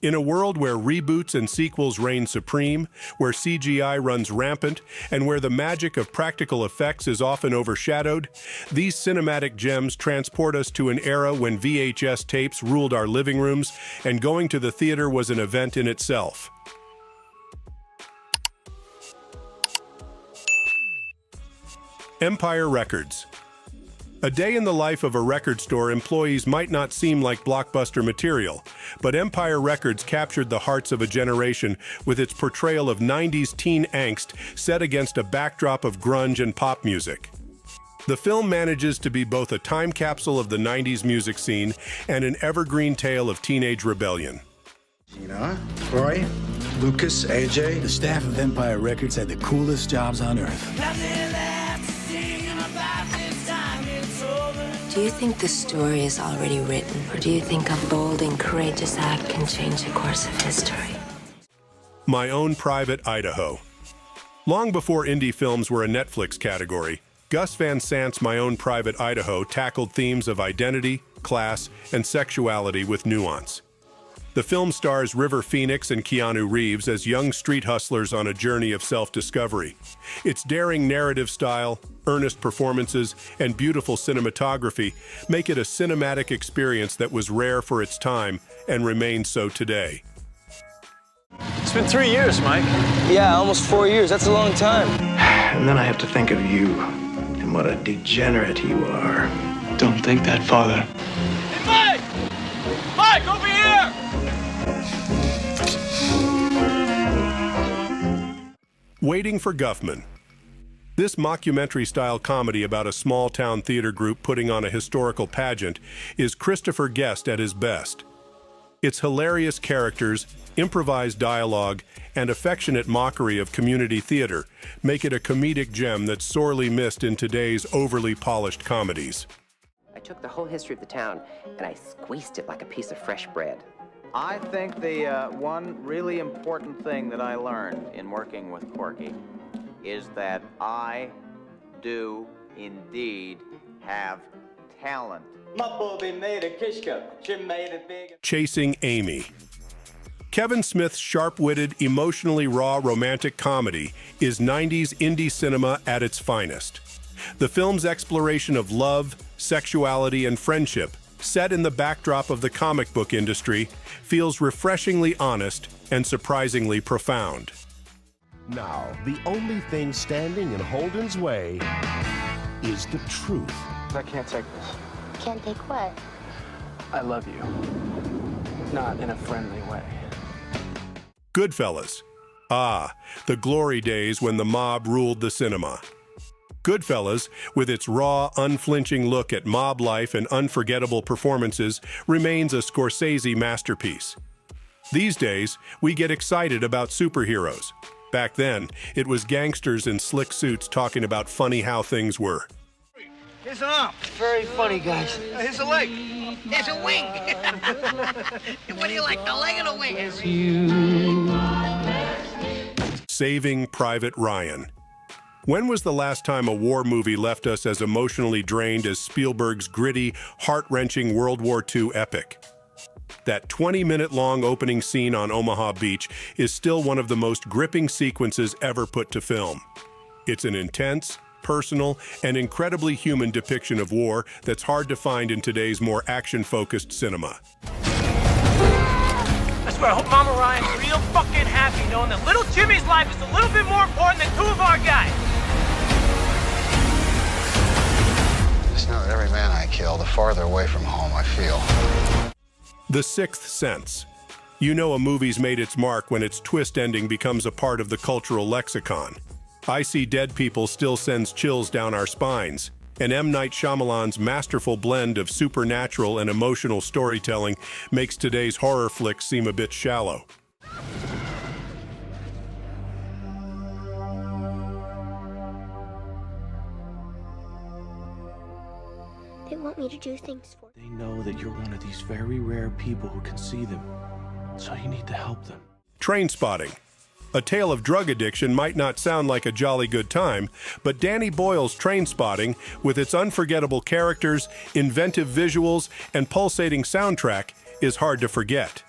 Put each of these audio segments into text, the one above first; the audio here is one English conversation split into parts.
In a world where reboots and sequels reign supreme, where CGI runs rampant, and where the magic of practical effects is often overshadowed, these cinematic gems transport us to an era when VHS tapes ruled our living rooms and going to the theater was an event in itself. Empire Records. A day in the life of a record store employees might not seem like blockbuster material, but Empire Records captured the hearts of a generation with its portrayal of 90s teen angst set against a backdrop of grunge and pop music. The film manages to be both a time capsule of the 90s music scene and an evergreen tale of teenage rebellion. Gina, Roy, Lucas, AJ. The staff of Empire Records had the coolest jobs on earth. Do you think the story is already written, or do you think a bold and courageous act can change the course of history? My Own Private Idaho. Long before indie films were a Netflix category, Gus Van Sant's My Own Private Idaho tackled themes of identity, class, and sexuality with nuance. The film stars River Phoenix and Keanu Reeves as young street hustlers on a journey of self-discovery. Its daring narrative style, earnest performances, and beautiful cinematography make it a cinematic experience that was rare for its time and remains so today. It's been 3 years, Mike. Yeah, almost 4 years. That's a long time. And then I have to think of you and what a degenerate you are. Don't think that, Father. Hey, Mike! Mike, over here! Waiting for Guffman. This mockumentary-style comedy about a small-town theater group putting on a historical pageant is Christopher Guest at his best. Its hilarious characters, improvised dialogue, and affectionate mockery of community theater make it a comedic gem that's sorely missed in today's overly polished comedies. I took the whole history of the town and I squeezed it like a piece of fresh bread. I think the one really important thing that I learned in working with Quirky is that I do indeed have talent. Chasing Amy. Kevin Smith's sharp-witted, emotionally raw romantic comedy is 90s indie cinema at its finest. The film's exploration of love, sexuality, and friendship, set in the backdrop of the comic book industry, feels refreshingly honest and surprisingly profound. Now, the only thing standing in Holden's way is the truth. I can't take this. Can't take what? I love you. Not in a friendly way. Goodfellas. Ah, the glory days when the mob ruled the cinema. Goodfellas, with its raw, unflinching look at mob life and unforgettable performances, remains a Scorsese masterpiece. These days, we get excited about superheroes. Back then, it was gangsters in slick suits talking about funny how things were. Here's an arm. Very funny, guys. Here's a leg. Here's a wing. What do you like, the leg or the wing? Saving Private Ryan. When was the last time a war movie left us as emotionally drained as Spielberg's gritty, heart-wrenching World War II epic? That 20-minute-long opening scene on Omaha Beach is still one of the most gripping sequences ever put to film. It's an intense, personal, and incredibly human depiction of war that's hard to find in today's more action-focused cinema. I swear, I hope Mama Ryan's real fucking happy knowing that little Jimmy's life is a little bit more important than two of our guys. Just know that every man I kill, the farther away from home I feel. The Sixth Sense. You know a movie's made its mark when its twist ending becomes a part of the cultural lexicon. I See Dead People still sends chills down our spines, and M. Night Shyamalan's masterful blend of supernatural and emotional storytelling makes today's horror flicks seem a bit shallow. They want me to do things for them. They know that you're one of these very rare people who can see them, so you need to help them. Trainspotting. A tale of drug addiction might not sound like a jolly good time, but Danny Boyle's Trainspotting, with its unforgettable characters, inventive visuals, and pulsating soundtrack, is hard to forget.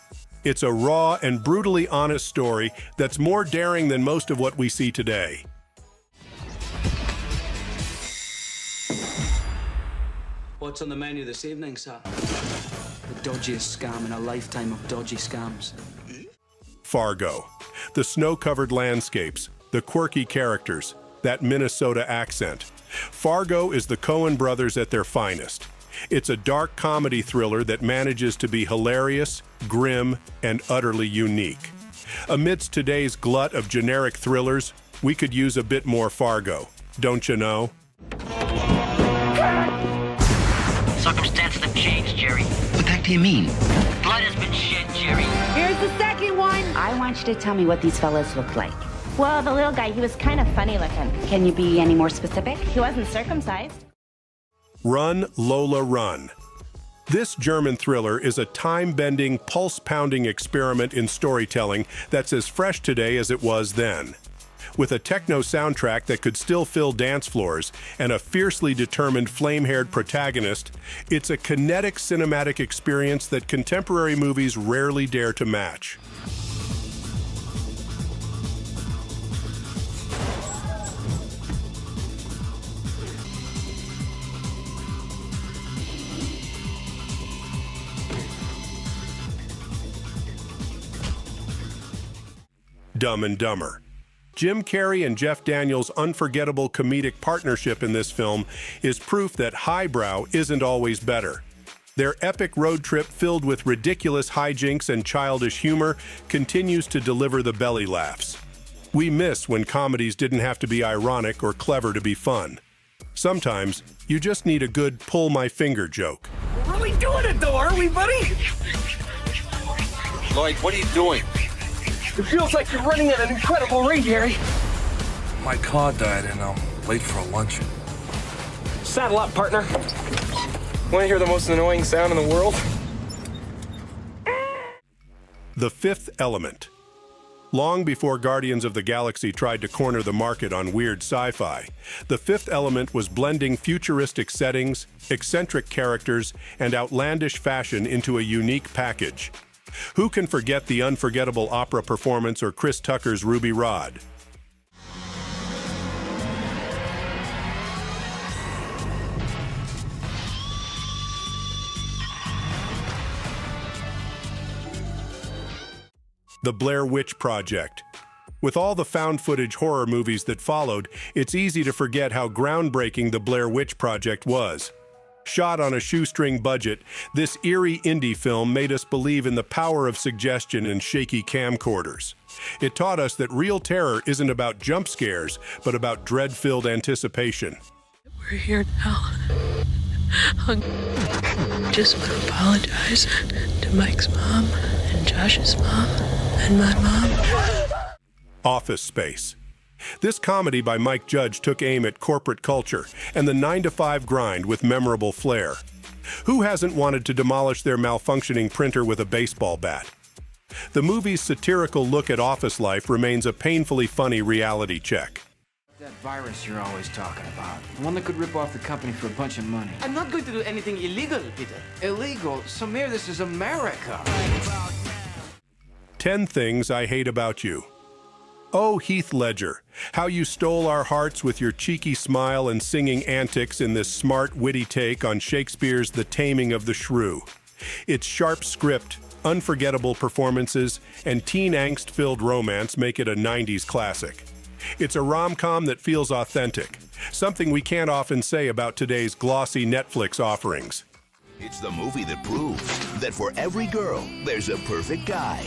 It's a raw and brutally honest story that's more daring than most of what we see today. What's on the menu this evening, sir? The dodgiest scam in a lifetime of dodgy scams. Fargo. The snow-covered landscapes, the quirky characters, that Minnesota accent. Fargo is the Coen brothers at their finest. It's a dark comedy thriller that manages to be hilarious, grim, and utterly unique. Amidst today's glut of generic thrillers, we could use a bit more Fargo, don't you know? Circumstances have changed, Jerry. What the heck do you mean? Blood has been shed, Jerry. Here's the second one. I want you to tell me what these fellas look like. Well, the little guy, he was kind of funny looking. Can you be any more specific? He wasn't circumcised. Run, Lola, Run. This German thriller is a time-bending, pulse-pounding experiment in storytelling that's as fresh today as it was then. With a techno soundtrack that could still fill dance floors and a fiercely determined flame-haired protagonist, it's a kinetic cinematic experience that contemporary movies rarely dare to match. Dumb and Dumber. Jim Carrey and Jeff Daniels' unforgettable comedic partnership in this film is proof that highbrow isn't always better. Their epic road trip filled with ridiculous hijinks and childish humor continues to deliver the belly laughs. We miss when comedies didn't have to be ironic or clever to be fun. Sometimes, you just need a good pull-my-finger joke. We're really doing it though, aren't we, buddy? Lloyd, what are you doing? It feels like you're running at an incredible rate, Harry. My car died and I'm late for a luncheon. Saddle up, partner. Want to hear the most annoying sound in the world? The Fifth Element. Long before Guardians of the Galaxy tried to corner the market on weird sci-fi, The Fifth Element was blending futuristic settings, eccentric characters, and outlandish fashion into a unique package. Who can forget the unforgettable opera performance or Chris Tucker's Ruby Rod? The Blair Witch Project. With all the found-footage horror movies that followed, it's easy to forget how groundbreaking The Blair Witch Project was. Shot on a shoestring budget, this eerie indie film made us believe in the power of suggestion and shaky camcorders. It taught us that real terror isn't about jump scares, but about dread-filled anticipation. We're here now. I just want to apologize to Mike's mom and Josh's mom and my mom. Office Space. This comedy by Mike Judge took aim at corporate culture and the 9-to-5 grind with memorable flair. Who hasn't wanted to demolish their malfunctioning printer with a baseball bat? The movie's satirical look at office life remains a painfully funny reality check. That virus you're always talking about. The one that could rip off the company for a bunch of money. I'm not going to do anything illegal, Peter. Illegal? Samir, this is America. 10 Things I Hate About You. Oh, Heath Ledger, how you stole our hearts with your cheeky smile and singing antics in this smart, witty take on Shakespeare's The Taming of the Shrew. Its sharp script, unforgettable performances, and teen angst-filled romance make it a 90s classic. It's a rom-com that feels authentic, something we can't often say about today's glossy Netflix offerings. It's the movie that proves that for every girl, there's a perfect guy.